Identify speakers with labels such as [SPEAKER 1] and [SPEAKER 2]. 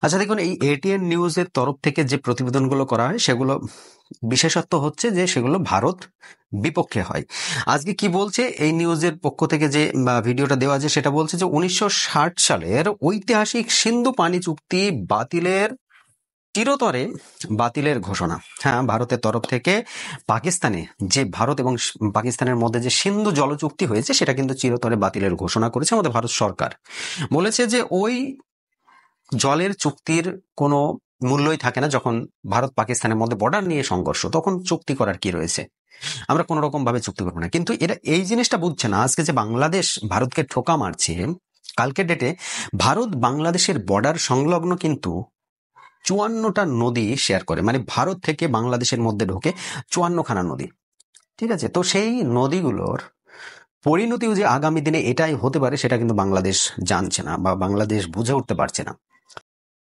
[SPEAKER 1] আচ্ছা দেখুন, এই এটিএন নিউজের তরফ থেকে যে প্রতিবেদনগুলো করা হয় সেগুলো বিশেষত্ব হচ্ছে যে সেগুলো ভারত বিপক্ষে হয়। আজকে কি বলছে এই নিউজের পক্ষ থেকে যে ভিডিওটা দেওয়া আছে, সেটা বলছে যে 1960 সালের ঐতিহাসিক সিন্ধু পানি চুক্তি বাতিলের চিরতরে বাতিলের ঘোষণা। হ্যাঁ, ভারতের তরফ থেকে পাকিস্তানে যে ভারত এবং পাকিস্তানের মধ্যে যে সিন্ধু জল চুক্তি হয়েছে সেটা কিন্তু চিরতরে বাতিলের ঘোষণা করেছে আমাদের ভারত সরকার। বলেছে যে ওই জলের চুক্তির কোনো মূল্যই থাকে না যখন ভারত পাকিস্তানের মধ্যে বর্ডার নিয়ে সংঘর্ষ, তখন চুক্তি করার কি রয়েছে, আমরা কোনো রকম ভাবে চুক্তি করবো না। কিন্তু এরা এই জিনিসটা বুঝছে না, আজকে যে বাংলাদেশ ভারতকে ঠোকা মারছে, কালকের ডেটে ভারত বাংলাদেশের বর্ডার সংলগ্ন কিন্তু 54টা নদী শেয়ার করে, মানে ভারত থেকে বাংলাদেশের মধ্যে ঢোকে 54খানা নদী। ঠিক আছে, তো সেই নদীগুলোর পরিণতিও যে আগামী দিনে এটাই হতে পারে সেটা কিন্তু বাংলাদেশ জানছে না বা বাংলাদেশ বুঝে উঠতে পারছে না।